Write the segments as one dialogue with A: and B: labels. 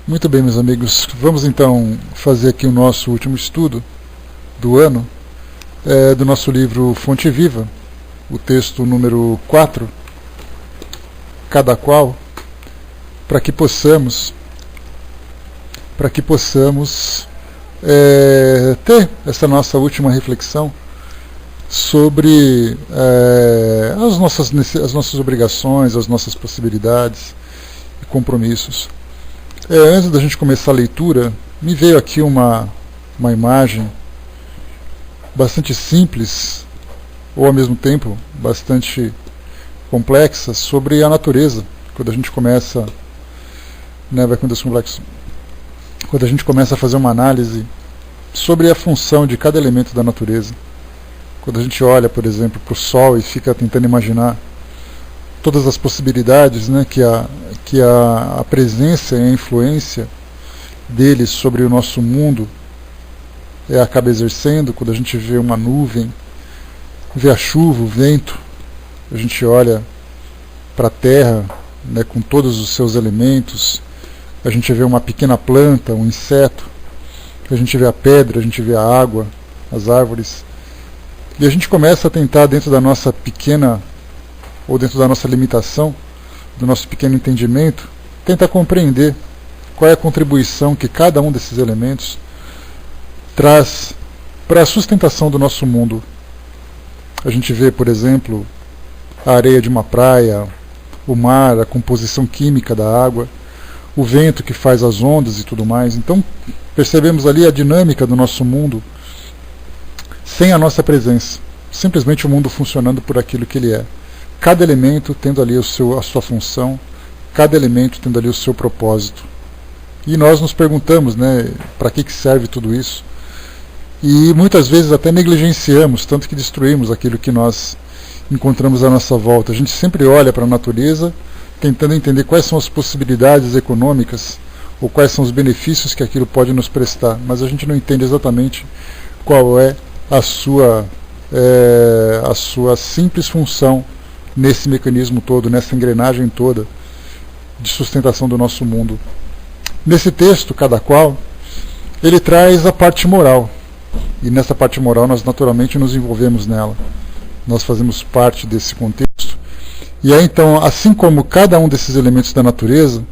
A: Muito bem, meus amigos, vamos então fazer aqui o nosso último estudo do ano, do nosso livro Fonte Viva, o texto número 4, cada qual, para que possamos ter essa nossa última reflexão sobre as nossas obrigações, as nossas possibilidades e compromissos. Antes da gente começar a leitura, me veio aqui uma imagem bastante simples, ou ao mesmo tempo bastante complexa, sobre a natureza. Quando a gente começa, quando a gente começa a fazer uma análise sobre a função de cada elemento da natureza. Quando a gente olha, por exemplo, para o Sol e fica tentando imaginar todas as possibilidades, que a presença e a influência deles sobre o nosso mundo acaba exercendo. Quando a gente vê uma nuvem, vê a chuva, o vento, a gente olha para a terra, com todos os seus elementos, a gente vê uma pequena planta, um inseto, a gente vê a pedra, a gente vê a água, as árvores, e a gente começa a tentar, dentro da nossa pequena, ou dentro da nossa limitação, do nosso pequeno entendimento, tentar compreender qual é a contribuição que cada um desses elementos traz para a sustentação do nosso mundo. A gente vê, por exemplo, a areia de uma praia, o mar, a composição química da água, o vento que faz as ondas e tudo mais. Então percebemos ali a dinâmica do nosso mundo sem a nossa presença, simplesmente o mundo funcionando por aquilo que ele é. Cada elemento tendo ali a sua função, cada elemento tendo ali o seu propósito. E nós nos perguntamos, para que serve tudo isso? E muitas vezes até negligenciamos, tanto que destruímos aquilo que nós encontramos à nossa volta. A gente sempre olha para a natureza, tentando entender quais são as possibilidades econômicas, ou quais são os benefícios que aquilo pode nos prestar, mas a gente não entende exatamente qual é a sua simples função nesse mecanismo todo, nessa engrenagem toda de sustentação do nosso mundo. Nesse texto, cada qual, ele traz a parte moral, e nessa parte moral nós naturalmente nos envolvemos nela, nós fazemos parte desse contexto. E aí então, assim como cada um desses elementos da natureza,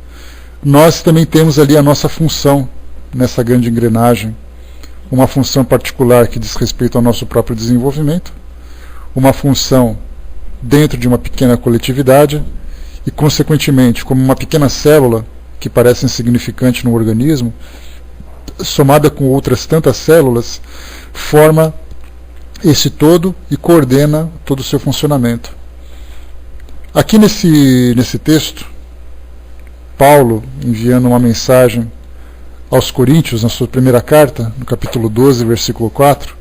A: nós também temos ali a nossa função nessa grande engrenagem, uma função particular que diz respeito ao nosso próprio desenvolvimento, uma função dentro de uma pequena coletividade e, consequentemente, como uma pequena célula que parece insignificante no organismo, somada com outras tantas células, forma esse todo e coordena todo o seu funcionamento. Aqui nesse texto, Paulo, enviando uma mensagem aos Coríntios, na sua primeira carta, no capítulo 12, versículo 4,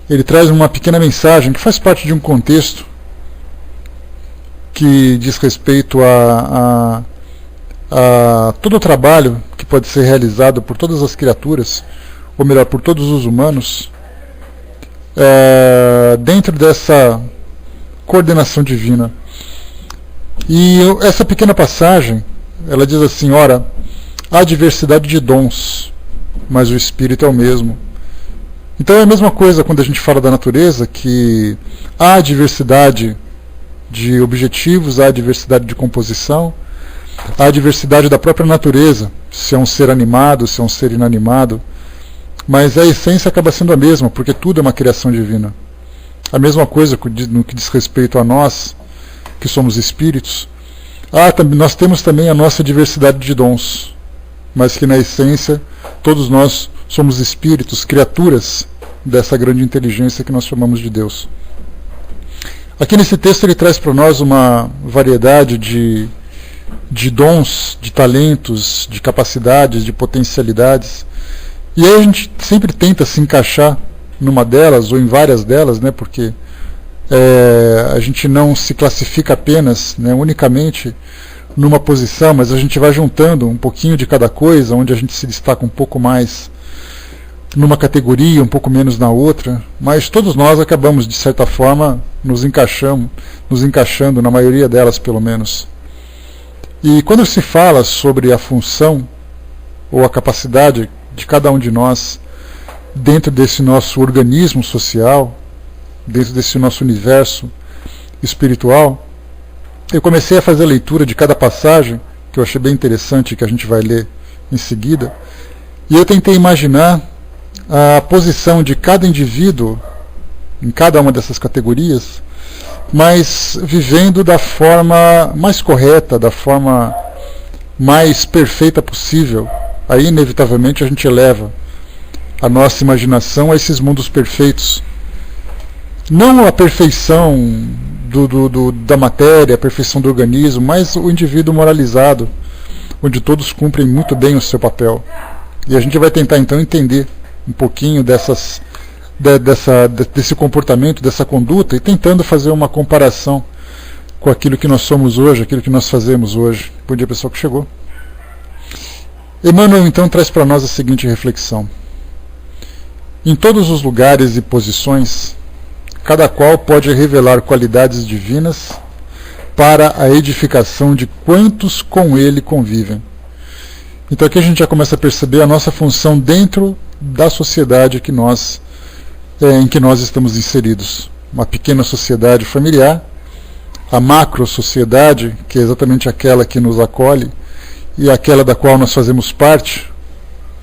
A: ele traz uma pequena mensagem que faz parte de um contexto que diz respeito a todo o trabalho que pode ser realizado por todas as criaturas, ou melhor, por todos os humanos, dentro dessa coordenação divina. E essa pequena passagem, ela diz assim: ora, há diversidade de dons, mas o Espírito é o mesmo. Então é a mesma coisa quando a gente fala da natureza, que há diversidade de objetivos, há diversidade de composição, há diversidade da própria natureza, se é um ser animado, se é um ser inanimado, mas a essência acaba sendo a mesma, porque tudo é uma criação divina. A mesma coisa no que diz respeito a nós, que somos espíritos. Nós temos também a nossa diversidade de dons, mas que na essência todos nós somos espíritos, criaturas dessa grande inteligência que nós chamamos de Deus. Aqui nesse texto ele traz para nós uma variedade de dons, de talentos, de capacidades, de potencialidades, e aí a gente sempre tenta se encaixar numa delas ou em várias delas, porque a gente não se classifica apenas, unicamente numa posição, mas a gente vai juntando um pouquinho de cada coisa, onde a gente se destaca um pouco mais numa categoria, um pouco menos na outra, mas todos nós acabamos, de certa forma, nos encaixando, na maioria delas pelo menos. E quando se fala sobre a função ou a capacidade de cada um de nós, dentro desse nosso organismo social, dentro desse nosso universo espiritual, eu comecei a fazer a leitura de cada passagem, que eu achei bem interessante, que a gente vai ler em seguida, e eu tentei imaginar a posição de cada indivíduo em cada uma dessas categorias, mas vivendo da forma mais correta, da forma mais perfeita possível. Aí, inevitavelmente, a gente eleva a nossa imaginação a esses mundos perfeitos. Não a perfeição da matéria, a perfeição do organismo, mas o indivíduo moralizado, onde todos cumprem muito bem o seu papel. E a gente vai tentar, então, entender um pouquinho desse comportamento, dessa conduta, e tentando fazer uma comparação com aquilo que nós somos hoje, aquilo que nós fazemos hoje. Bom dia, pessoal que chegou. Emmanuel, então, traz para nós a seguinte reflexão. Em todos os lugares e posições, cada qual pode revelar qualidades divinas para a edificação de quantos com ele convivem. Então aqui a gente já começa a perceber a nossa função dentro da sociedade em que nós estamos inseridos. Uma pequena sociedade familiar, a macro-sociedade, que é exatamente aquela que nos acolhe, e aquela da qual nós fazemos parte,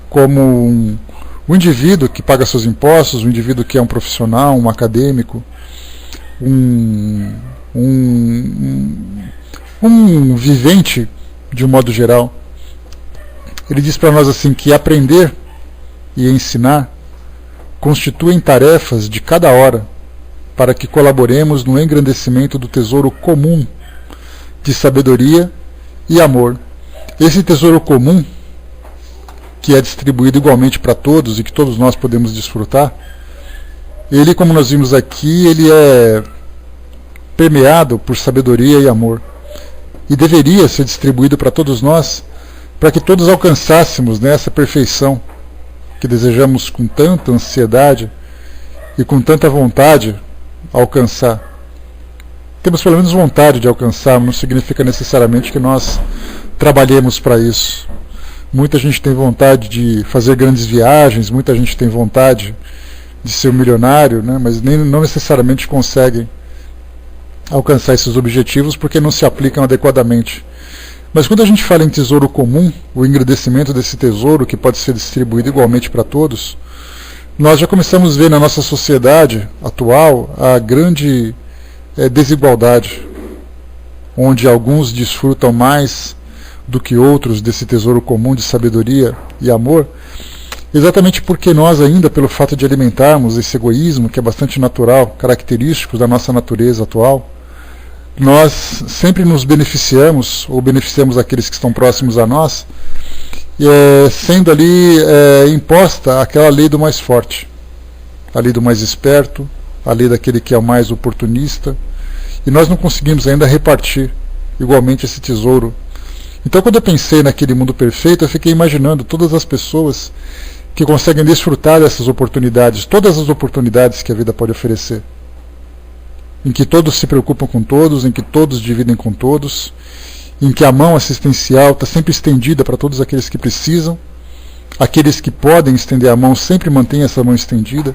A: como um indivíduo que paga seus impostos, um indivíduo que é um profissional, um acadêmico, um vivente de um modo geral. Ele diz para nós assim que aprender e ensinar constituem tarefas de cada hora para que colaboremos no engrandecimento do tesouro comum de sabedoria e amor. Esse tesouro comum, que é distribuído igualmente para todos e que todos nós podemos desfrutar, ele, como nós vimos aqui, ele é permeado por sabedoria e amor. E deveria ser distribuído para todos nós, para que todos alcançássemos essa perfeição que desejamos com tanta ansiedade e com tanta vontade alcançar. Temos pelo menos vontade de alcançar, não significa necessariamente que nós trabalhemos para isso. Muita gente tem vontade de fazer grandes viagens, muita gente tem vontade de ser um milionário, mas não necessariamente conseguem alcançar esses objetivos porque não se aplicam adequadamente. Mas quando a gente fala em tesouro comum, o engrandecimento desse tesouro que pode ser distribuído igualmente para todos, nós já começamos a ver na nossa sociedade atual a grande desigualdade, onde alguns desfrutam mais do que outros desse tesouro comum de sabedoria e amor, exatamente porque nós ainda, pelo fato de alimentarmos esse egoísmo, que é bastante natural, característico da nossa natureza atual, nós sempre nos beneficiamos, ou beneficiamos aqueles que estão próximos a nós, sendo ali imposta aquela lei do mais forte, a lei do mais esperto, a lei daquele que é o mais oportunista, e nós não conseguimos ainda repartir igualmente esse tesouro. Então, quando eu pensei naquele mundo perfeito, eu fiquei imaginando todas as pessoas que conseguem desfrutar dessas oportunidades, todas as oportunidades que a vida pode oferecer, em que todos se preocupam com todos, em que todos dividem com todos, em que a mão assistencial está sempre estendida para todos aqueles que precisam, aqueles que podem estender a mão sempre mantêm essa mão estendida.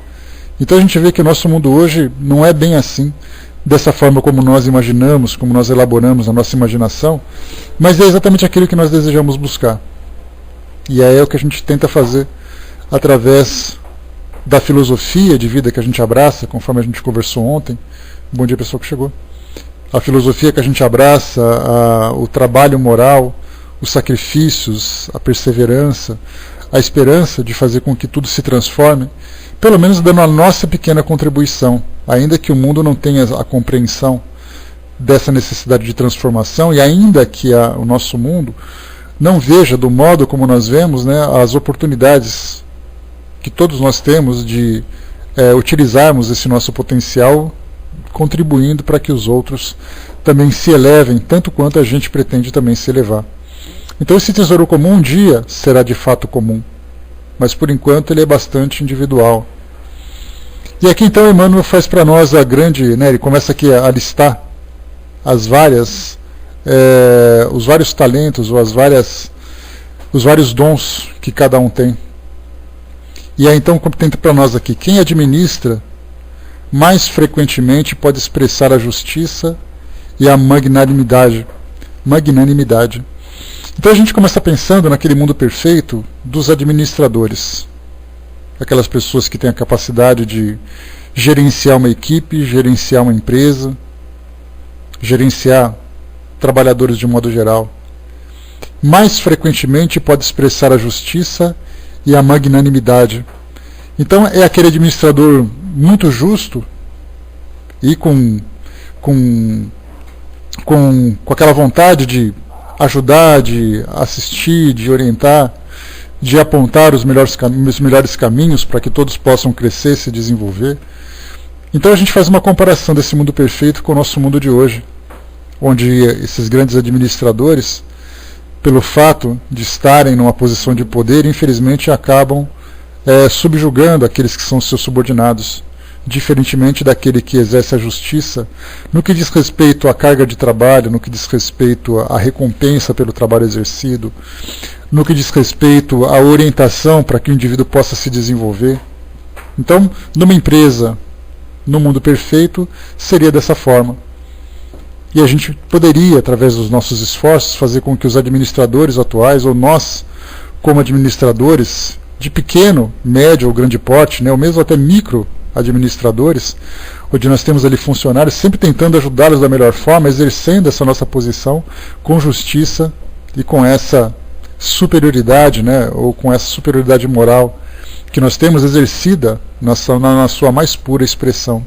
A: Então a gente vê que o nosso mundo hoje não é bem assim, dessa forma como nós imaginamos, como nós elaboramos a nossa imaginação, mas é exatamente aquilo que nós desejamos buscar. E é o que a gente tenta fazer através da filosofia de vida que a gente abraça, conforme a gente conversou ontem. Bom dia, pessoal que chegou. A filosofia que a gente abraça, o trabalho moral, os sacrifícios, a perseverança, a esperança de fazer com que tudo se transforme, pelo menos dando a nossa pequena contribuição, ainda que o mundo não tenha a compreensão dessa necessidade de transformação, e ainda que o nosso mundo não veja do modo como nós vemos as oportunidades que todos nós temos de utilizarmos esse nosso potencial, contribuindo para que os outros também se elevem, tanto quanto a gente pretende também se elevar. Então esse tesouro comum um dia será de fato comum, mas por enquanto ele é bastante individual. E aqui então Emmanuel faz para nós a grande, ele começa aqui a listar os vários talentos, ou as várias os vários dons que cada um tem. E aí então tenta para nós aqui, quem administra mais frequentemente pode expressar a justiça e a magnanimidade. Então a gente começa pensando naquele mundo perfeito dos administradores, aquelas pessoas que têm a capacidade de gerenciar uma equipe, gerenciar uma empresa, gerenciar trabalhadores de modo geral. Mais frequentemente pode expressar a justiça e a magnanimidade. Então é aquele administrador muito justo e com aquela vontade de ajudar, de assistir, de orientar, de apontar os melhores caminhos para que todos possam crescer, se desenvolver. Então a gente faz uma comparação desse mundo perfeito com o nosso mundo de hoje, onde esses grandes administradores, pelo fato de estarem numa posição de poder, infelizmente acabam subjugando aqueles que são seus subordinados, diferentemente daquele que exerce a justiça, no que diz respeito à carga de trabalho, no que diz respeito à recompensa pelo trabalho exercido, no que diz respeito à orientação para que o indivíduo possa se desenvolver. Então, numa empresa, no mundo perfeito, seria dessa forma. E a gente poderia, através dos nossos esforços, fazer com que os administradores atuais, ou nós, como administradores, de pequeno, médio ou grande porte, ou mesmo até micro administradores, onde nós temos ali funcionários, sempre tentando ajudá-los da melhor forma, exercendo essa nossa posição com justiça e com essa superioridade, ou com essa superioridade moral que nós temos exercida na sua mais pura expressão.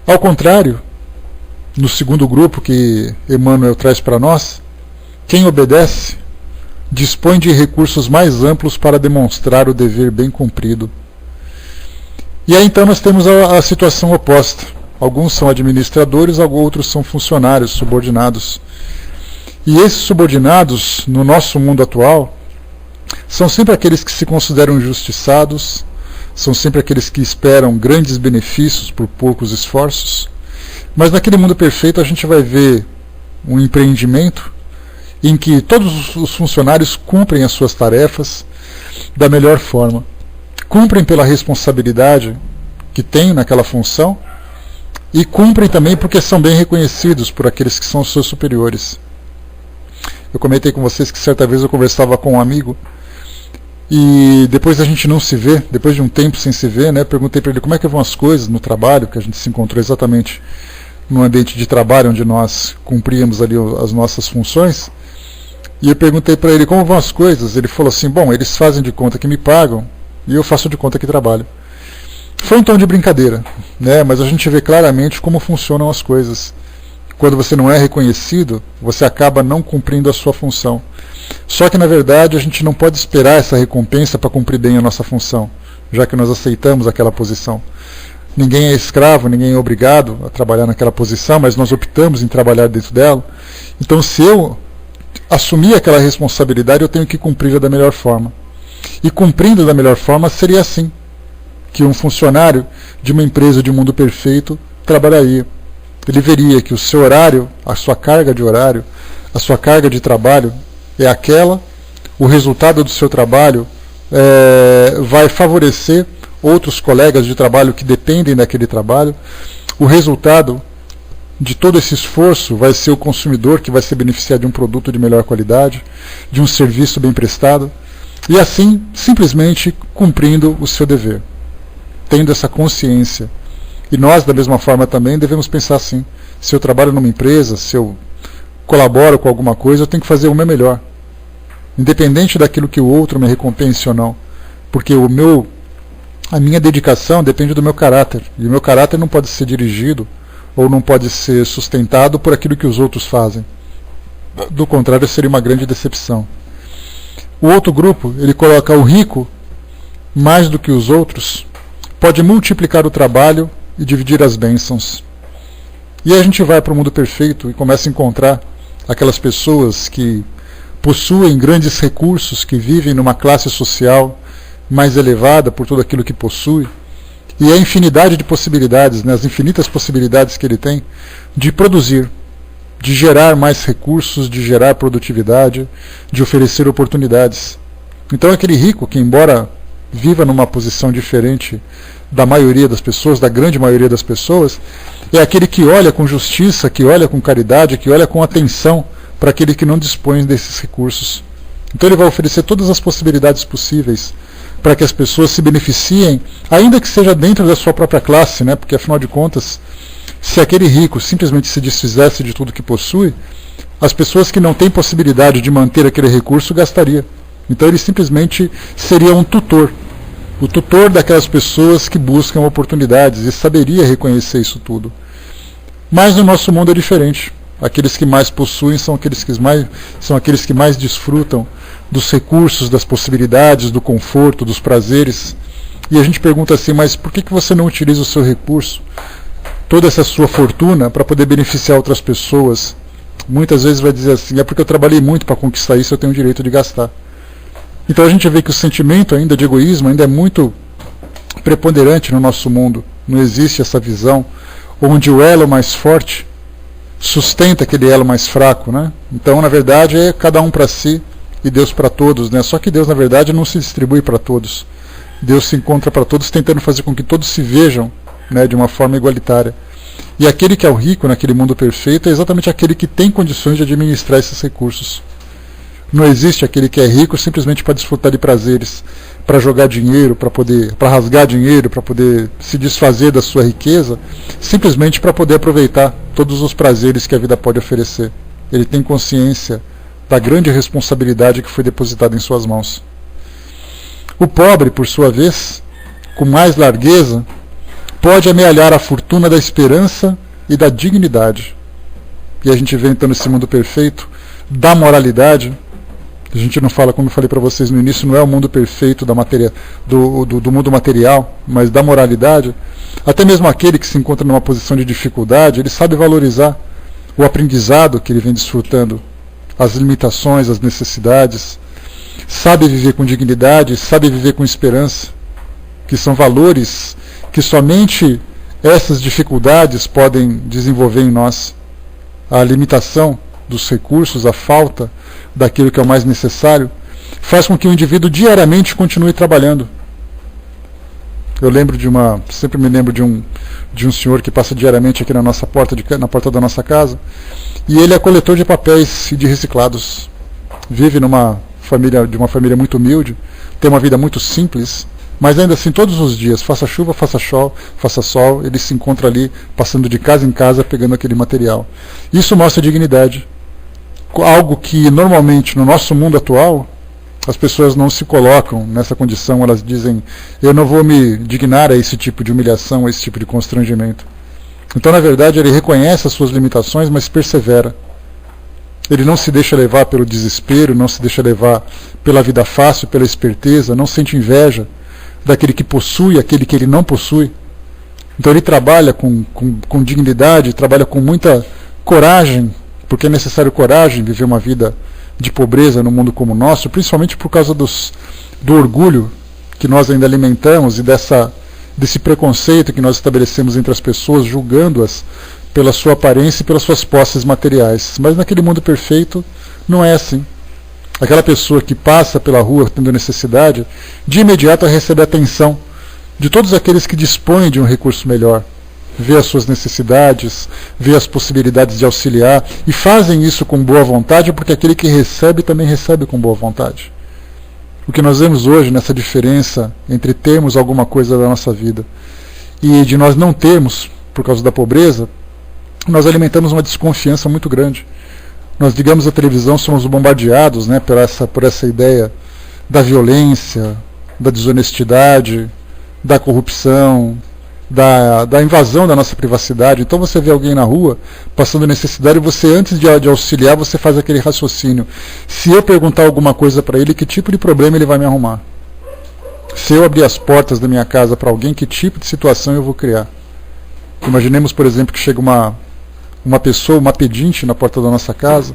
A: Ao contrário, no segundo grupo que Emmanuel traz para nós, quem obedece dispõe de recursos mais amplos para demonstrar o dever bem cumprido. E aí então nós temos a situação oposta. Alguns são administradores, outros são funcionários subordinados. E esses subordinados, no nosso mundo atual, são sempre aqueles que se consideram injustiçados, são sempre aqueles que esperam grandes benefícios por poucos esforços. Mas naquele mundo perfeito a gente vai ver um empreendimento em que todos os funcionários cumprem as suas tarefas da melhor forma. Cumprem pela responsabilidade que têm naquela função e cumprem também porque são bem reconhecidos por aqueles que são os seus superiores. Eu comentei com vocês que certa vez eu conversava com um amigo e depois a gente não se vê, depois de um tempo sem se ver, perguntei para ele como é que vão as coisas no trabalho, que a gente se encontrou exatamente no ambiente de trabalho onde nós cumpríamos ali as nossas funções. E eu perguntei para ele como vão as coisas. Ele falou assim, bom, eles fazem de conta que me pagam e eu faço de conta que trabalho. Foi um tom de brincadeira, mas a gente vê claramente como funcionam as coisas. Quando você não é reconhecido, você acaba não cumprindo a sua função. Só que na verdade a gente não pode esperar essa recompensa para cumprir bem a nossa função, já que nós aceitamos aquela posição. Ninguém é escravo, ninguém é obrigado a trabalhar naquela posição, mas nós optamos em trabalhar dentro dela. Então se eu assumir aquela responsabilidade, eu tenho que cumprir da melhor forma. E cumprindo da melhor forma seria assim que um funcionário de uma empresa de mundo perfeito trabalharia. Ele veria que o seu horário, a sua carga de horário, a sua carga de trabalho é aquela, o resultado do seu trabalho vai favorecer outros colegas de trabalho que dependem daquele trabalho, o resultado de todo esse esforço vai ser o consumidor que vai se beneficiar de um produto de melhor qualidade, de um serviço bem prestado, e assim, simplesmente cumprindo o seu dever, tendo essa consciência. E nós, da mesma forma também, devemos pensar assim, se eu trabalho numa empresa, se eu colaboro com alguma coisa, eu tenho que fazer o meu melhor, independente daquilo que o outro me recompense ou não, porque a minha dedicação depende do meu caráter, e o meu caráter não pode ser dirigido ou não pode ser sustentado por aquilo que os outros fazem. Do contrário, seria uma grande decepção. O outro grupo, ele coloca o rico, mais do que os outros, pode multiplicar o trabalho e dividir as bênçãos. E aí a gente vai para o mundo perfeito e começa a encontrar aquelas pessoas que possuem grandes recursos, que vivem numa classe social mais elevada por tudo aquilo que possui, e a infinidade de possibilidades, as infinitas possibilidades que ele tem de produzir de gerar mais recursos, de gerar produtividade, de oferecer oportunidades. Então aquele rico que, embora viva numa posição diferente da maioria das pessoas, da grande maioria das pessoas, é aquele que olha com justiça, que olha com caridade, que olha com atenção para aquele que não dispõe desses recursos. Então ele vai oferecer todas as possibilidades possíveis para que as pessoas se beneficiem, ainda que seja dentro da sua própria classe, né? Porque afinal de contas, se aquele rico simplesmente se desfizesse de tudo que possui, as pessoas que não têm possibilidade de manter aquele recurso gastariam. Então ele simplesmente seria um tutor, o tutor daquelas pessoas que buscam oportunidades, e saberia reconhecer isso tudo. Mas no nosso mundo é diferente. Aqueles que mais possuem são aqueles que mais desfrutam dos recursos, das possibilidades, do conforto, dos prazeres. E a gente pergunta assim, mas por que você não utiliza o seu recurso, toda essa sua fortuna, para poder beneficiar outras pessoas? Muitas vezes vai dizer assim, é porque eu trabalhei muito para conquistar isso, eu tenho o direito de gastar. Então a gente vê que o sentimento ainda de egoísmo ainda é muito preponderante no nosso mundo. Não existe essa visão onde o elo mais forte sustenta aquele elo mais fraco, né? Então, na verdade, é cada um para si e Deus para todos, né? Só que Deus, na verdade, não se distribui para todos. Deus se encontra para todos, tentando fazer com que todos se vejam, né, de uma forma igualitária. E aquele que é o rico naquele mundo perfeito é exatamente aquele que tem condições de administrar esses recursos. Não existe aquele que é rico simplesmente para desfrutar de prazeres, para jogar dinheiro, para rasgar dinheiro, para poder se desfazer da sua riqueza, simplesmente para poder aproveitar todos os prazeres que a vida pode oferecer. Ele tem consciência da grande responsabilidade que foi depositada em suas mãos. O pobre, por sua vez, com mais largueza, pode amealhar a fortuna da esperança e da dignidade. E a gente vê então nesse mundo perfeito da moralidade. A gente não fala, como eu falei para vocês no início, não é o mundo perfeito da matéria, do mundo material, mas da moralidade. Até mesmo aquele que se encontra numa posição de dificuldade, ele sabe valorizar o aprendizado que ele vem desfrutando, as limitações, as necessidades, sabe viver com dignidade, sabe viver com esperança, que são valores que somente essas dificuldades podem desenvolver em nós. A limitação dos recursos, a falta daquilo que é o mais necessário, faz com que o indivíduo diariamente continue trabalhando. Sempre me lembro de um senhor que passa diariamente aqui na nossa na porta da nossa casa, e ele é coletor de papéis e de reciclados. Vive de uma família muito humilde, tem uma vida muito simples, mas ainda assim todos os dias, faça chuva, faça sol, ele se encontra ali, passando de casa em casa, pegando aquele material. Isso mostra dignidade. Algo que normalmente no nosso mundo atual as pessoas não se colocam nessa condição, elas dizem, eu não vou me dignar a esse tipo de humilhação, a esse tipo de constrangimento. Então, na verdade, ele reconhece as suas limitações, mas persevera. Ele não se deixa levar pelo desespero, não se deixa levar pela vida fácil, pela esperteza, não sente inveja daquele que possui, aquele que ele não possui. Então ele trabalha com dignidade, trabalha com muita coragem, porque é necessário coragem viver uma vida de pobreza no mundo como o nosso, principalmente por causa do orgulho que nós ainda alimentamos e desse preconceito que nós estabelecemos entre as pessoas, julgando-as pela sua aparência e pelas suas posses materiais. Mas naquele mundo perfeito não é assim. Aquela pessoa que passa pela rua tendo necessidade, de imediato recebe a atenção de todos aqueles que dispõem de um recurso melhor. Vê as suas necessidades, vê as possibilidades de auxiliar, e fazem isso com boa vontade, porque aquele que recebe também recebe com boa vontade. O que nós vemos hoje nessa diferença entre termos alguma coisa da nossa vida e de nós não termos, por causa da pobreza, nós alimentamos uma desconfiança muito grande. Nós ligamos a televisão, somos bombardeados, né, por essa ideia da violência, da desonestidade, da corrupção, da invasão da nossa privacidade. Então você vê alguém na rua passando necessidade, e você, antes de auxiliar, você faz aquele raciocínio: se eu perguntar alguma coisa para ele, que tipo de problema ele vai me arrumar? Se eu abrir as portas da minha casa para alguém, que tipo de situação eu vou criar? Imaginemos, por exemplo, que chega uma pessoa, uma pedinte na porta da nossa casa,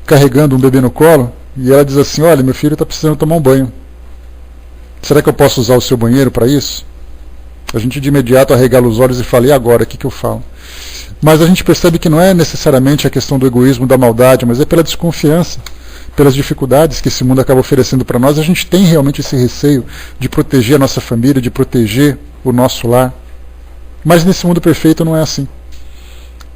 A: carregando um bebê no colo, e ela diz assim: olha, meu filho está precisando tomar um banho. Será que eu posso usar o seu banheiro para isso? A gente de imediato arregala os olhos e fala, e agora, o que eu falo? Mas a gente percebe que não é necessariamente a questão do egoísmo, da maldade, mas é pela desconfiança, pelas dificuldades que esse mundo acaba oferecendo para nós. A gente tem realmente esse receio de proteger a nossa família, de proteger o nosso lar. Mas nesse mundo perfeito não é assim.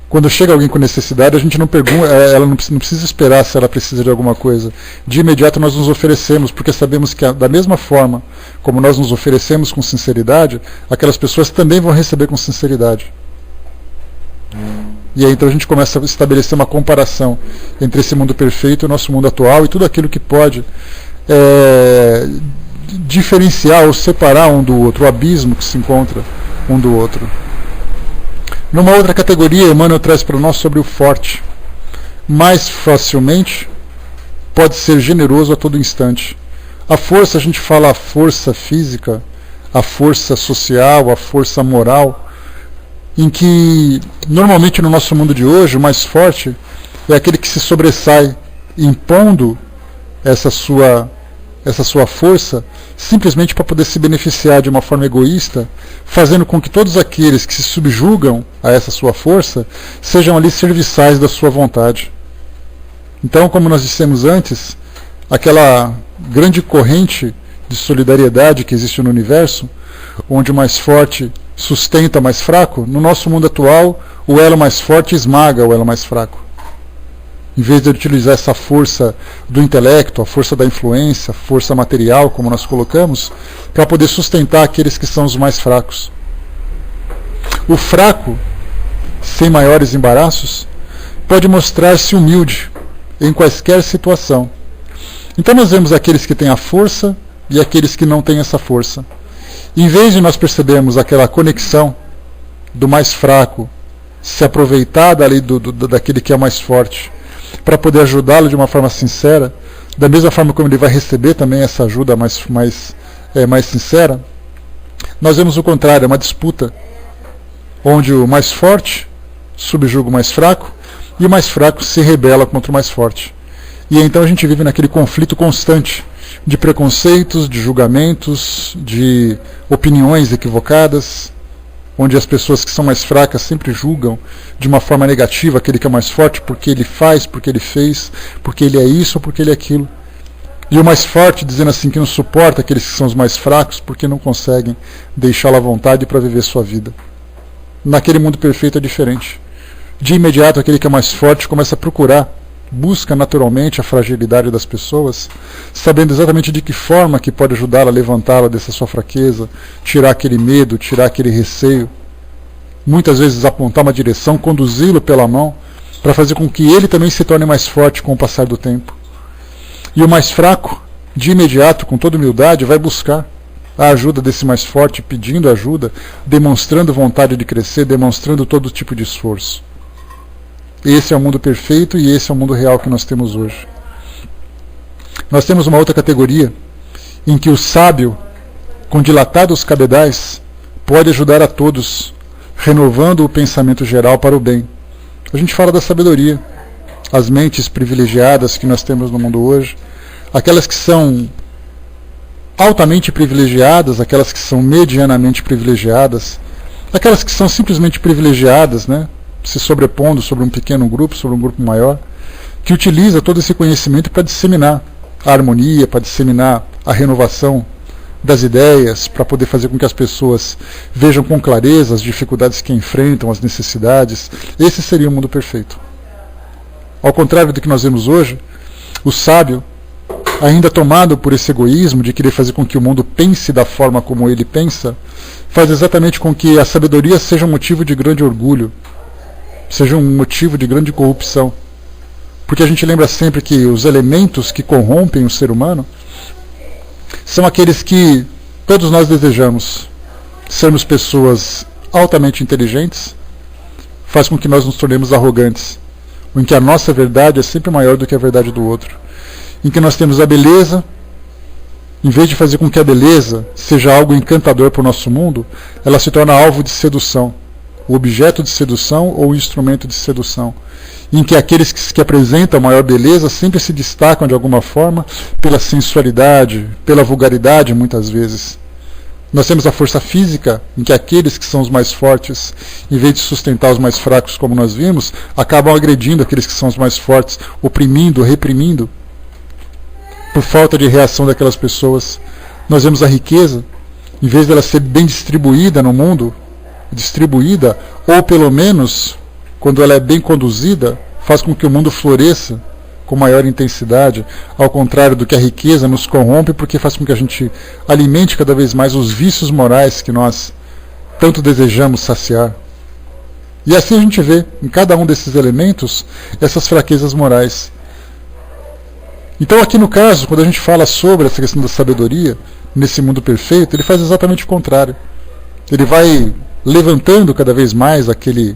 A: Quando chega alguém com necessidade, a gente não pergunta, ela não precisa esperar se ela precisa de alguma coisa. De imediato nós nos oferecemos, porque sabemos que da mesma forma como nós nos oferecemos com sinceridade, aquelas pessoas também vão receber com sinceridade. E aí então a gente começa a estabelecer uma comparação entre esse mundo perfeito e o nosso mundo atual, e tudo aquilo que pode diferenciar ou separar um do outro, o abismo que se encontra um do outro. Numa outra categoria, Emmanuel traz para nós sobre o forte. Mais facilmente pode ser generoso a todo instante. A força, a gente fala a força física, a força social, a força moral, em que normalmente no nosso mundo de hoje o mais forte é aquele que se sobressai, impondo essa sua força simplesmente para poder se beneficiar de uma forma egoísta, fazendo com que todos aqueles que se subjugam a essa sua força sejam ali serviçais da sua vontade. Então, como nós dissemos antes, aquela grande corrente de solidariedade que existe no universo, onde o mais forte sustenta o mais fraco, no nosso mundo atual o elo mais forte esmaga o elo mais fraco. Em vez de utilizar essa força do intelecto, a força da influência, a força material, como nós colocamos, para poder sustentar aqueles que são os mais fracos. O fraco, sem maiores embaraços, pode mostrar-se humilde em quaisquer situação. Então nós vemos aqueles que têm a força e aqueles que não têm essa força. Em vez de nós percebermos aquela conexão do mais fraco, se aproveitar dali daquele que é mais forte, para poder ajudá-lo de uma forma sincera, da mesma forma como ele vai receber também essa ajuda mais sincera, nós vemos o contrário, é uma disputa, onde o mais forte subjuga o mais fraco, e o mais fraco se rebela contra o mais forte. E então a gente vive naquele conflito constante de preconceitos, de julgamentos, de opiniões equivocadas, onde as pessoas que são mais fracas sempre julgam de uma forma negativa aquele que é mais forte, porque ele faz, porque ele fez, porque ele é isso ou porque ele é aquilo. E o mais forte dizendo assim que não suporta aqueles que são os mais fracos, porque não conseguem deixá-lo à vontade para viver sua vida. Naquele mundo perfeito é diferente. De imediato aquele que é mais forte começa a procurar, busca naturalmente a fragilidade das pessoas, sabendo exatamente de que forma que pode ajudá-la a levantá-la dessa sua fraqueza, tirar aquele medo, tirar aquele receio, muitas vezes apontar uma direção, conduzi-lo pela mão, para fazer com que ele também se torne mais forte com o passar do tempo. E o mais fraco, de imediato, com toda humildade, vai buscar a ajuda desse mais forte, pedindo ajuda, demonstrando vontade de crescer, demonstrando todo tipo de esforço. Esse é o mundo perfeito e esse é o mundo real que nós temos hoje. Nós temos uma outra categoria em que o sábio, com dilatados cabedais, pode ajudar a todos, renovando o pensamento geral para o bem. A gente fala da sabedoria, as mentes privilegiadas que nós temos no mundo hoje, aquelas que são altamente privilegiadas, aquelas que são medianamente privilegiadas, aquelas que são simplesmente privilegiadas, né? Se sobrepondo sobre um pequeno grupo, sobre um grupo maior, que utiliza todo esse conhecimento para disseminar a harmonia, para disseminar a renovação das ideias, para poder fazer com que as pessoas vejam com clareza as dificuldades que enfrentam, as necessidades. Esse seria o mundo perfeito. Ao contrário do que nós vemos hoje, o sábio, ainda tomado por esse egoísmo de querer fazer com que o mundo pense da forma como ele pensa, faz exatamente com que a sabedoria seja um motivo de grande orgulho, seja um motivo de grande corrupção. Porque a gente lembra sempre que os elementos que corrompem o ser humano são aqueles que todos nós desejamos. Sermos pessoas altamente inteligentes faz com que nós nos tornemos arrogantes, em que a nossa verdade é sempre maior do que a verdade do outro, em que nós temos a beleza, em vez de fazer com que a beleza seja algo encantador para o nosso mundo, ela se torna alvo de sedução, o objeto de sedução ou o instrumento de sedução, em que aqueles que apresentam maior beleza sempre se destacam de alguma forma pela sensualidade, pela vulgaridade muitas vezes. Nós temos a força física, em que aqueles que são os mais fortes, em vez de sustentar os mais fracos, como nós vimos, acabam agredindo aqueles que são os mais fortes, oprimindo, reprimindo, por falta de reação daquelas pessoas. Nós vemos a riqueza, em vez dela ser bem distribuída no mundo, distribuída, ou pelo menos, quando ela é bem conduzida, faz com que o mundo floresça com maior intensidade, ao contrário do que a riqueza nos corrompe, porque faz com que a gente alimente cada vez mais os vícios morais que nós tanto desejamos saciar. E assim a gente vê em cada um desses elementos essas fraquezas morais. Então aqui no caso, quando a gente fala sobre essa questão da sabedoria, nesse mundo perfeito, ele faz exatamente o contrário. Ele vai levantando cada vez mais aquela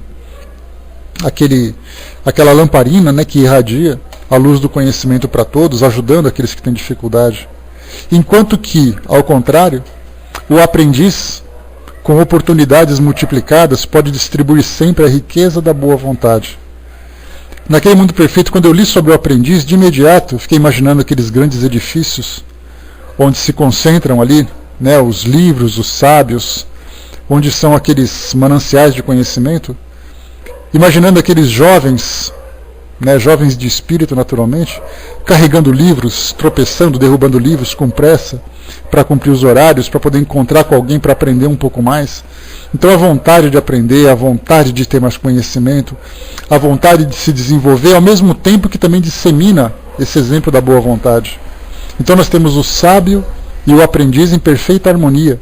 A: lamparina, né, que irradia a luz do conhecimento para todos, ajudando aqueles que têm dificuldade. Enquanto que, ao contrário, o aprendiz, com oportunidades multiplicadas, pode distribuir sempre a riqueza da boa vontade. Naquele mundo perfeito, quando eu li sobre o aprendiz, de imediato fiquei imaginando aqueles grandes edifícios onde se concentram ali, né, os livros, os sábios, onde são aqueles mananciais de conhecimento, imaginando aqueles jovens, né, jovens de espírito naturalmente, carregando livros, tropeçando, derrubando livros com pressa, para cumprir os horários, para poder encontrar com alguém para aprender um pouco mais. Então a vontade de aprender, a vontade de ter mais conhecimento, a vontade de se desenvolver, ao mesmo tempo que também dissemina esse exemplo da boa vontade. Então nós temos o sábio e o aprendiz em perfeita harmonia.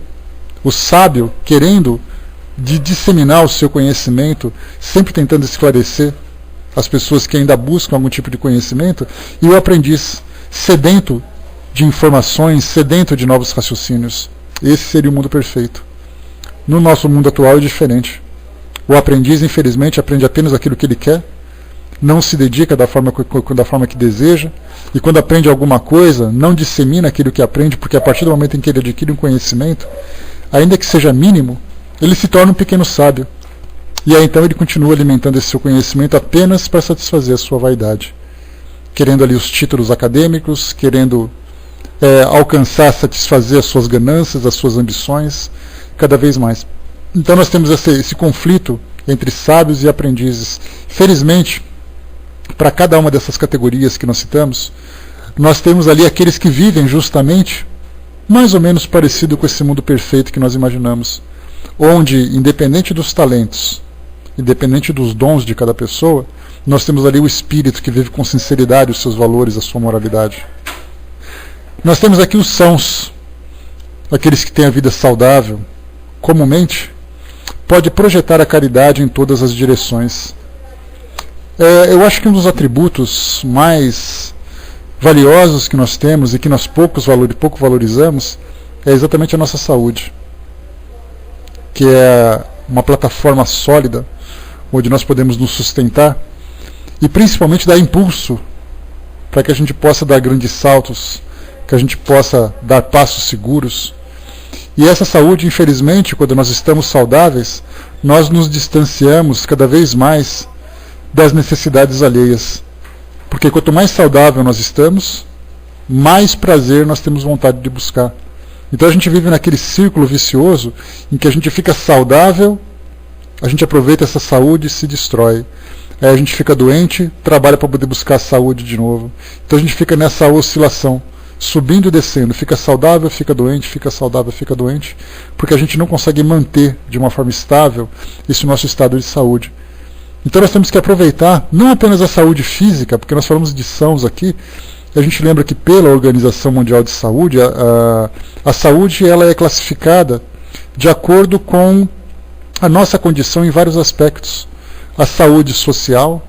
A: O sábio querendo de disseminar o seu conhecimento, sempre tentando esclarecer as pessoas que ainda buscam algum tipo de conhecimento, e o aprendiz sedento de informações, sedento de novos raciocínios. Esse seria o mundo perfeito. No nosso mundo atual é diferente. O aprendiz, infelizmente, aprende apenas aquilo que ele quer, não se dedica da forma que deseja, e quando aprende alguma coisa, não dissemina aquilo que aprende, porque a partir do momento em que ele adquire um conhecimento, ainda que seja mínimo, ele se torna um pequeno sábio. E aí então ele continua alimentando esse seu conhecimento apenas para satisfazer a sua vaidade, querendo ali os títulos acadêmicos, querendo alcançar, satisfazer as suas ganâncias, as suas ambições, cada vez mais. Então nós temos esse conflito entre sábios e aprendizes. Felizmente, para cada uma dessas categorias que nós citamos, nós temos ali aqueles que vivem justamente mais ou menos parecido com esse mundo perfeito que nós imaginamos, onde, independente dos talentos, independente dos dons de cada pessoa, nós temos ali o espírito que vive com sinceridade os seus valores, a sua moralidade. Nós temos aqui os sãos, aqueles que têm a vida saudável, comumente, pode projetar a caridade em todas as direções. Eu acho que um dos atributos mais valiosos que nós temos e que nós pouco valorizamos é exatamente a nossa saúde, que é uma plataforma sólida onde nós podemos nos sustentar e principalmente dar impulso para que a gente possa dar grandes saltos, que a gente possa dar passos seguros. E essa saúde, infelizmente, quando nós estamos saudáveis, nós nos distanciamos cada vez mais das necessidades alheias. Porque quanto mais saudável nós estamos, mais prazer nós temos vontade de buscar. Então a gente vive naquele círculo vicioso em que a gente fica saudável, a gente aproveita essa saúde e se destrói. Aí a gente fica doente, trabalha para poder buscar a saúde de novo. Então a gente fica nessa oscilação, subindo e descendo, fica saudável, fica doente, fica saudável, fica doente, porque a gente não consegue manter de uma forma estável esse nosso estado de saúde. Então nós temos que aproveitar não apenas a saúde física, porque nós falamos de sãos aqui, e a gente lembra que pela Organização Mundial de Saúde, a saúde ela é classificada de acordo com a nossa condição em vários aspectos. A saúde social,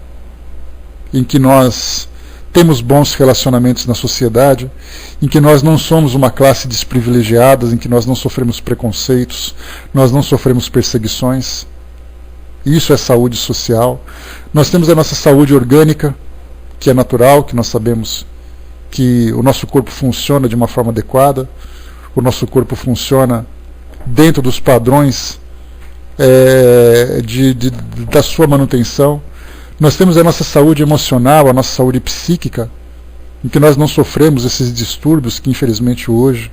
A: em que nós temos bons relacionamentos na sociedade, em que nós não somos uma classe desprivilegiada, em que nós não sofremos preconceitos, nós não sofremos perseguições. Isso é saúde social. Nós temos a nossa saúde orgânica, que é natural, que nós sabemos que o nosso corpo funciona de uma forma adequada, o nosso corpo funciona dentro dos padrões da sua manutenção. Nós temos a nossa saúde emocional, a nossa saúde psíquica, em que nós não sofremos esses distúrbios que infelizmente hoje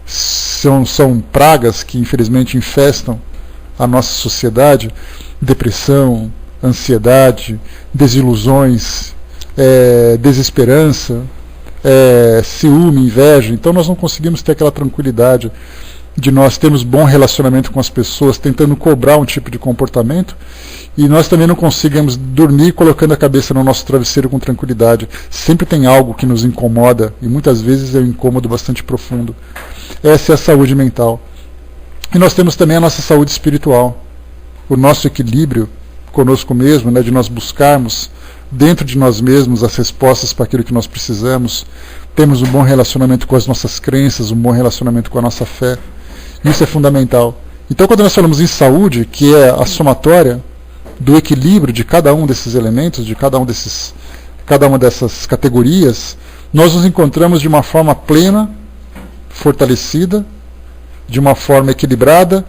A: são pragas que infelizmente infestam a nossa sociedade, depressão, ansiedade, desilusões, desesperança, ciúme, inveja. Então nós não conseguimos ter aquela tranquilidade de nós termos bom relacionamento com as pessoas, tentando cobrar um tipo de comportamento, e nós também não conseguimos dormir colocando a cabeça no nosso travesseiro com tranquilidade. Sempre tem algo que nos incomoda, e muitas vezes é um incômodo bastante profundo. Essa é a saúde mental. E nós temos também a nossa saúde espiritual, o nosso equilíbrio conosco mesmo, né, de nós buscarmos dentro de nós mesmos as respostas para aquilo que nós precisamos. Temos um bom relacionamento com as nossas crenças, um bom relacionamento com a nossa fé. Isso é fundamental. Então, quando nós falamos em saúde, que é a somatória do equilíbrio de cada um desses elementos, de cada uma dessas categorias, nós nos encontramos de uma forma plena, fortalecida, de uma forma equilibrada,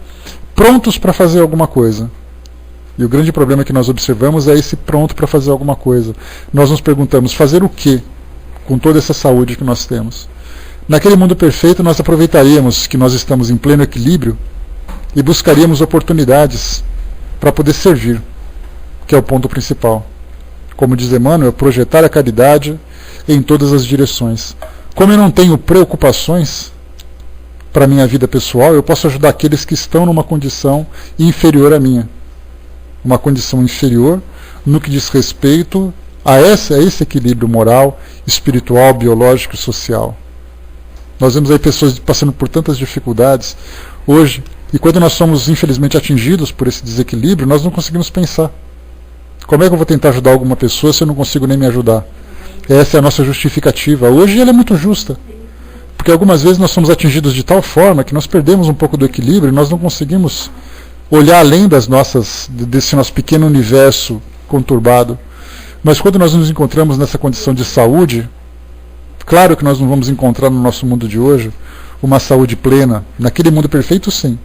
A: prontos para fazer alguma coisa. E o grande problema que nós observamos é esse pronto para fazer alguma coisa. Nós nos perguntamos, fazer o quê com toda essa saúde que nós temos? Naquele mundo perfeito, nós aproveitaríamos que nós estamos em pleno equilíbrio e buscaríamos oportunidades para poder servir, que é o ponto principal. Como diz Emmanuel, projetar a caridade em todas as direções. Como eu não tenho preocupações para a minha vida pessoal, eu posso ajudar aqueles que estão numa condição inferior à minha. Uma condição inferior no que diz respeito a esse equilíbrio moral, espiritual, biológico e social. Nós vemos aí pessoas passando por tantas dificuldades hoje, e quando nós somos infelizmente atingidos por esse desequilíbrio, nós não conseguimos pensar. Como é que eu vou tentar ajudar alguma pessoa se eu não consigo nem me ajudar? Essa é a nossa justificativa. Hoje ela é muito justa, porque algumas vezes nós somos atingidos de tal forma que nós perdemos um pouco do equilíbrio e nós não conseguimos olhar além desse nosso pequeno universo conturbado. Mas quando nós nos encontramos nessa condição de saúde, claro que nós não vamos encontrar no nosso mundo de hoje uma saúde plena. Naquele mundo perfeito, sim.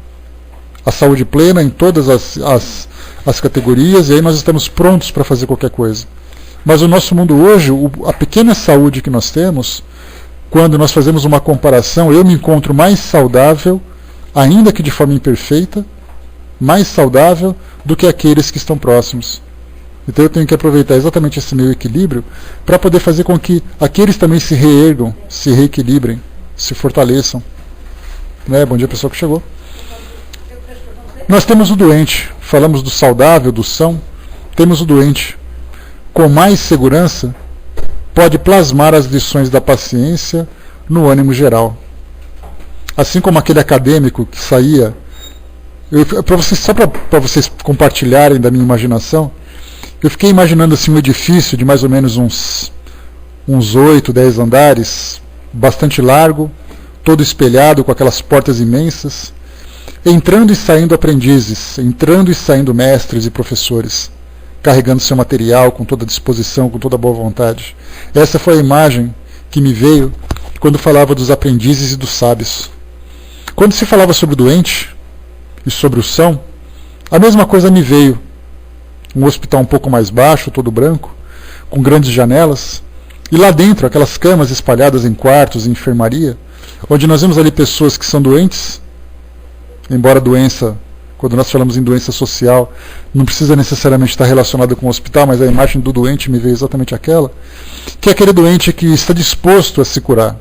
A: A saúde plena em todas as categorias, e aí nós estamos prontos para fazer qualquer coisa. Mas o nosso mundo hoje, a pequena saúde que nós temos, quando nós fazemos uma comparação, eu me encontro mais saudável, ainda que de forma imperfeita, mais saudável do que aqueles que estão próximos. Então eu tenho que aproveitar exatamente esse meu equilíbrio para poder fazer com que aqueles também se reergam, se reequilibrem, se fortaleçam. Né? Bom dia, pessoal que chegou. Nós temos o doente, falamos do saudável, do são, temos o doente. Com mais segurança, pode plasmar as lições da paciência no ânimo geral. Assim como aquele acadêmico que saía, só para vocês compartilharem da minha imaginação, eu fiquei imaginando assim, um edifício de mais ou menos uns 8, 10 andares, bastante largo, todo espelhado, com aquelas portas imensas, entrando e saindo aprendizes, entrando e saindo mestres e professores, carregando seu material com toda disposição, com toda boa vontade. Essa foi a imagem que me veio quando falava dos aprendizes e dos sábios. Quando se falava sobre o doente e sobre o são, a mesma coisa me veio. Um hospital um pouco mais baixo, todo branco, com grandes janelas, e lá dentro aquelas camas espalhadas em quartos e enfermaria, onde nós vemos ali pessoas que são doentes, embora doença, quando nós falamos em doença social, não precisa necessariamente estar relacionada com o hospital, mas a imagem do doente me veio exatamente aquela, que é aquele doente que está disposto a se curar,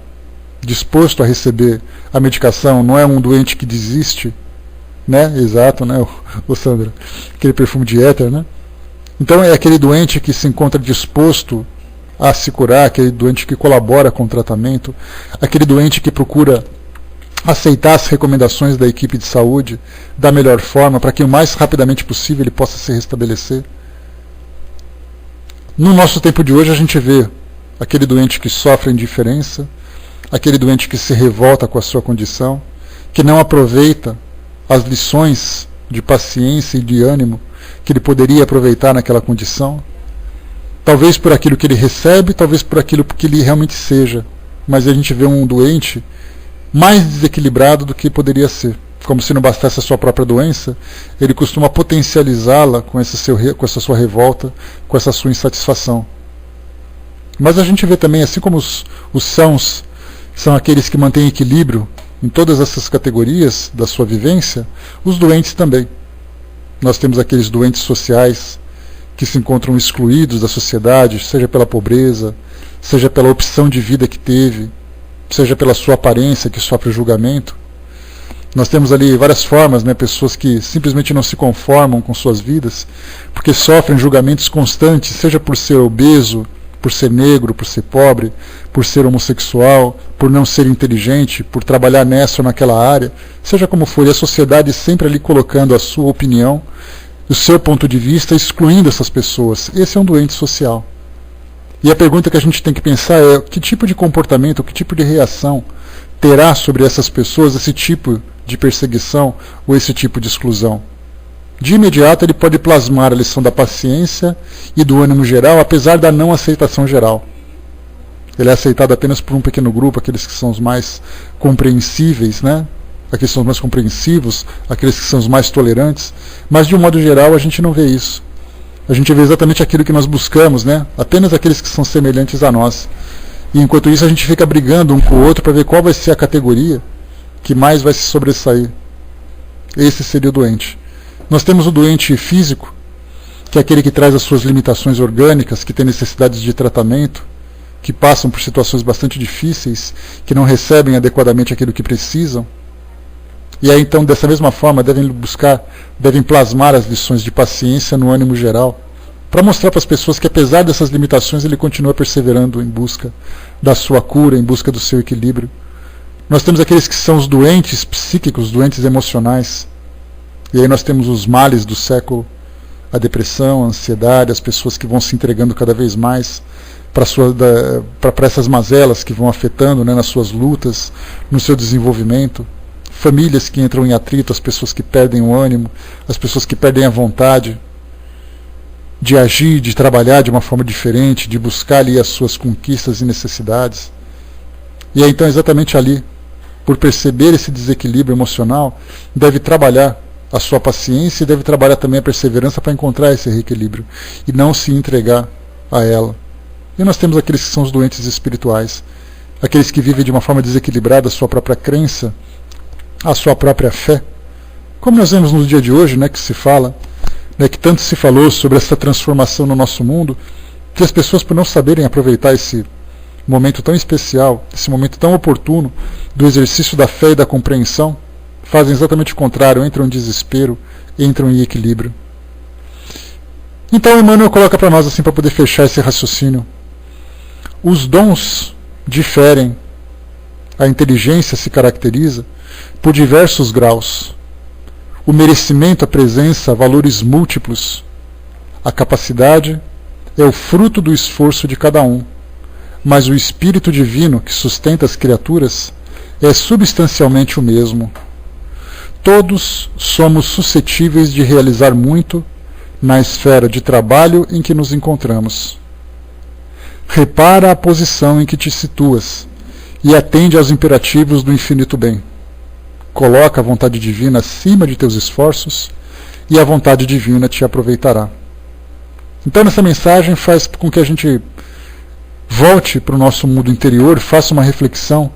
A: disposto a receber a medicação, não é um doente que desiste, né? Exato, né, o Sandra? Aquele perfume de éter, né? Então é aquele doente que se encontra disposto a se curar, aquele doente que colabora com o tratamento, aquele doente que procura aceitar as recomendações da equipe de saúde da melhor forma, para que o mais rapidamente possível ele possa se restabelecer. No nosso tempo de hoje a gente vê aquele doente que sofre indiferença, aquele doente que se revolta com a sua condição, que não aproveita as lições de paciência e de ânimo que ele poderia aproveitar naquela condição, talvez por aquilo que ele recebe, talvez por aquilo que ele realmente seja, mas a gente vê um doente mais desequilibrado do que poderia ser. Como se não bastasse a sua própria doença, ele costuma potencializá-la com essa sua revolta, com essa sua insatisfação. Mas a gente vê também, assim como os sãos são aqueles que mantêm equilíbrio em todas essas categorias da sua vivência, os doentes também. Nós temos aqueles doentes sociais que se encontram excluídos da sociedade, seja pela pobreza, seja pela opção de vida que teve, seja pela sua aparência que sofre julgamento. Nós temos ali várias formas, pessoas que simplesmente não se conformam com suas vidas, porque sofrem julgamentos constantes, seja por ser obeso, por ser negro, por ser pobre, por ser homossexual, por não ser inteligente, por trabalhar nessa ou naquela área, seja como for, e a sociedade sempre ali colocando a sua opinião, o seu ponto de vista, excluindo essas pessoas. Esse é um doente social. E a pergunta que a gente tem que pensar é: que tipo de comportamento, que tipo de reação terá sobre essas pessoas esse tipo de perseguição ou esse tipo de exclusão? De imediato ele pode plasmar a lição da paciência e do ânimo geral, apesar da não aceitação geral. Ele é aceitado apenas por um pequeno grupo, aqueles que são os mais compreensíveis, aqueles que são os mais compreensivos, aqueles que são os mais tolerantes, mas de um modo geral a gente não vê isso. A gente vê exatamente aquilo que nós buscamos, apenas aqueles que são semelhantes a nós. E enquanto isso a gente fica brigando um com o outro para ver qual vai ser a categoria que mais vai se sobressair. Esse seria o doente. Nós temos o doente físico, que é aquele que traz as suas limitações orgânicas, que tem necessidades de tratamento, que passam por situações bastante difíceis, que não recebem adequadamente aquilo que precisam. E aí então, dessa mesma forma, devem plasmar as lições de paciência no ânimo geral, para mostrar para as pessoas que apesar dessas limitações, ele continua perseverando em busca da sua cura, em busca do seu equilíbrio. Nós temos aqueles que são os doentes psíquicos, doentes emocionais. E aí nós temos os males do século, a depressão, a ansiedade, as pessoas que vão se entregando cada vez mais para essas mazelas que vão afetando nas suas lutas, no seu desenvolvimento. Famílias que entram em atrito, as pessoas que perdem o ânimo, as pessoas que perdem a vontade de agir, de trabalhar de uma forma diferente, de buscar ali as suas conquistas e necessidades. E aí então exatamente ali, por perceber esse desequilíbrio emocional, deve trabalhar a sua paciência e deve trabalhar também a perseverança para encontrar esse reequilíbrio e não se entregar a ela. E nós temos aqueles que são os doentes espirituais, aqueles que vivem de uma forma desequilibrada a sua própria crença, a sua própria fé. Como nós vemos no dia de hoje, que se fala, que tanto se falou sobre essa transformação no nosso mundo, que as pessoas, por não saberem aproveitar esse momento tão especial, esse momento tão oportuno do exercício da fé e da compreensão, fazem exatamente o contrário, entram em desespero, entram em equilíbrio. Então Emmanuel coloca para nós assim, para poder fechar esse raciocínio: os dons diferem, a inteligência se caracteriza por diversos graus. O merecimento apresenta valores múltiplos. A capacidade é o fruto do esforço de cada um, mas o Espírito Divino que sustenta as criaturas é substancialmente o mesmo. Todos somos suscetíveis de realizar muito na esfera de trabalho em que nos encontramos. Repara a posição em que te situas e atende aos imperativos do infinito bem. Coloca a vontade divina acima de teus esforços e a vontade divina te aproveitará. Então essa mensagem faz com que a gente volte para o nosso mundo interior, faça uma reflexão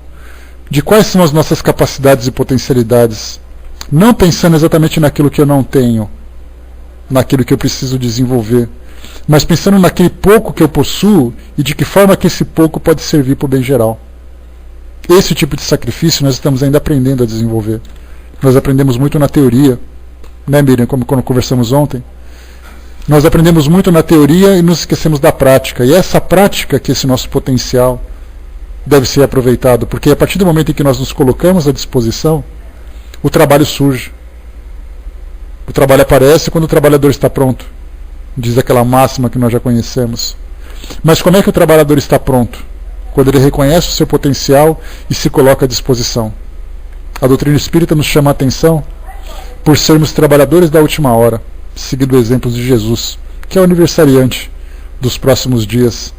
A: de quais são as nossas capacidades e potencialidades, não pensando exatamente naquilo que eu não tenho, naquilo que eu preciso desenvolver, mas pensando naquele pouco que eu possuo e de que forma que esse pouco pode servir para o bem geral. Esse tipo de sacrifício nós estamos ainda aprendendo a desenvolver. Nós aprendemos muito na teoria, Miriam, como quando conversamos ontem. Nós aprendemos muito na teoria e nos esquecemos da prática. E é essa prática que esse nosso potencial deve ser aproveitado, porque a partir do momento em que nós nos colocamos à disposição, o trabalho surge. O trabalho aparece quando o trabalhador está pronto, diz aquela máxima que nós já conhecemos. Mas como é que o trabalhador está pronto? Quando ele reconhece o seu potencial e se coloca à disposição. A doutrina espírita nos chama a atenção por sermos trabalhadores da última hora, seguindo o exemplo de Jesus, que é o aniversariante dos próximos dias.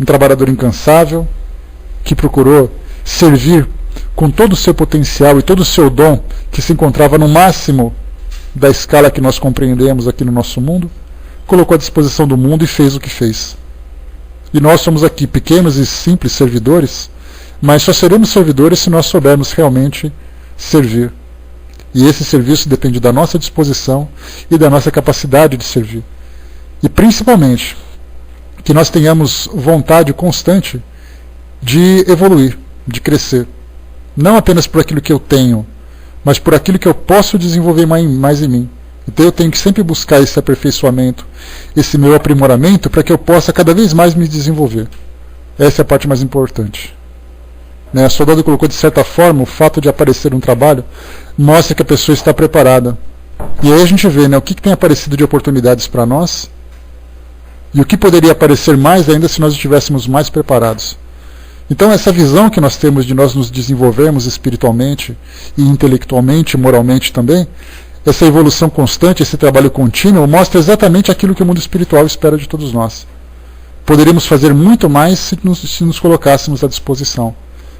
A: Um trabalhador incansável, que procurou servir com todo o seu potencial e todo o seu dom, que se encontrava no máximo da escala que nós compreendemos aqui no nosso mundo, colocou à disposição do mundo e fez o que fez. E nós somos aqui pequenos e simples servidores, mas só seremos servidores se nós soubermos realmente servir. E esse serviço depende da nossa disposição e da nossa capacidade de servir. E principalmente, que nós tenhamos vontade constante de evoluir, de crescer. Não apenas por aquilo que eu tenho, mas por aquilo que eu posso desenvolver mais em mim. Então eu tenho que sempre buscar esse aperfeiçoamento, esse meu aprimoramento, para que eu possa cada vez mais me desenvolver. Essa é a parte mais importante. A Soldado colocou, de certa forma, o fato de aparecer um trabalho mostra que a pessoa está preparada. E aí a gente vê o que tem aparecido de oportunidades para nós e o que poderia aparecer mais ainda se nós estivéssemos mais preparados. Então essa visão que nós temos de nós nos desenvolvermos espiritualmente e intelectualmente, moralmente também, essa evolução constante, esse trabalho contínuo, mostra exatamente aquilo que o mundo espiritual espera de todos nós. Poderíamos fazer muito mais se nos colocássemos à disposição.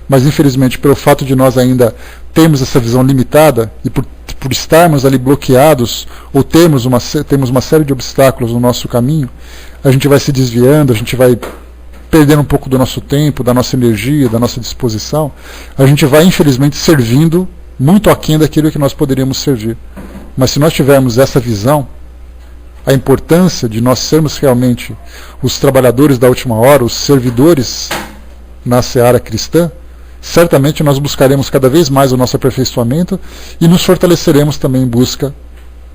A: Mas infelizmente, pelo fato de nós ainda termos essa visão limitada e por estarmos ali bloqueados ou temos uma série de obstáculos no nosso caminho, a gente vai se desviando, a gente vai perdendo um pouco do nosso tempo, da nossa energia, da nossa disposição, a gente vai infelizmente servindo muito aquém daquilo que nós poderíamos servir. Mas se nós tivermos essa visão, a importância de nós sermos realmente os trabalhadores da última hora, os servidores na seara cristã, certamente nós buscaremos cada vez mais o nosso aperfeiçoamento e nos fortaleceremos também em busca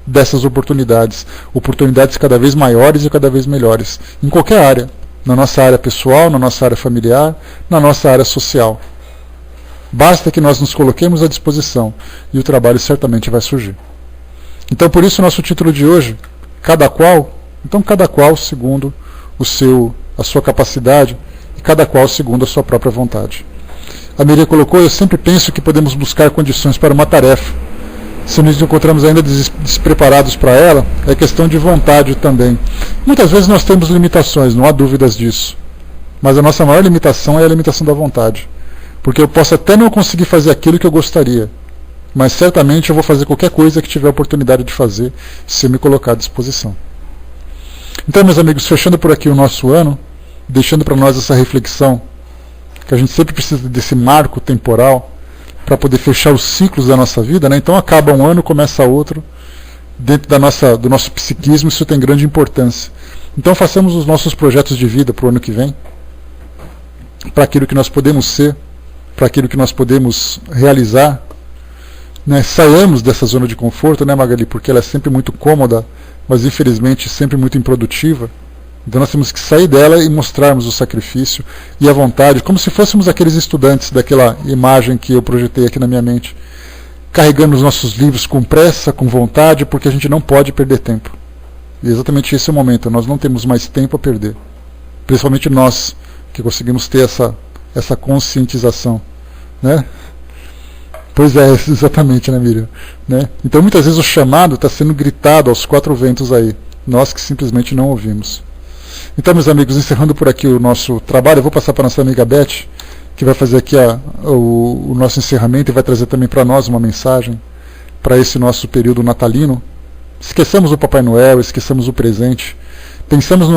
A: dessas oportunidades cada vez maiores e cada vez melhores, em qualquer área, na nossa área pessoal, na nossa área familiar, na nossa área social. Basta que nós nos coloquemos à disposição e o trabalho certamente vai surgir. Então por isso o nosso título de hoje, cada qual segundo a sua capacidade e cada qual segundo a sua própria vontade. A Miriam colocou, eu sempre penso que podemos buscar condições para uma tarefa. Se nos encontramos ainda despreparados para ela, é questão de vontade também. Muitas vezes nós temos limitações, não há dúvidas disso. Mas a nossa maior limitação é a limitação da vontade. Porque eu posso até não conseguir fazer aquilo que eu gostaria, mas certamente eu vou fazer qualquer coisa que tiver a oportunidade de fazer, se eu me colocar à disposição. Então, meus amigos, fechando por aqui o nosso ano, deixando para nós essa reflexão, que a gente sempre precisa desse marco temporal para poder fechar os ciclos da nossa vida, Então acaba um ano, começa outro. Dentro do nosso psiquismo isso tem grande importância. Então façamos os nossos projetos de vida para o ano que vem, para aquilo que nós podemos ser, para aquilo que nós podemos realizar. Saiamos dessa zona de conforto, Magali? Porque ela é sempre muito cômoda, mas infelizmente sempre muito improdutiva. Então nós temos que sair dela e mostrarmos o sacrifício e a vontade, como se fôssemos aqueles estudantes daquela imagem que eu projetei aqui na minha mente, carregando os nossos livros com pressa, com vontade, porque a gente não pode perder tempo. E exatamente esse é o momento, nós não temos mais tempo a perder. Principalmente nós, que conseguimos ter essa conscientização. Pois é, exatamente, Miriam? Então muitas vezes o chamado está sendo gritado aos quatro ventos aí, nós que simplesmente não ouvimos. Então, meus amigos, encerrando por aqui o nosso trabalho, eu vou passar para a nossa amiga Beth, que vai fazer aqui o nosso encerramento e vai trazer também para nós uma mensagem para esse nosso período natalino. Esqueçamos o Papai Noel, esqueçamos o presente, pensemos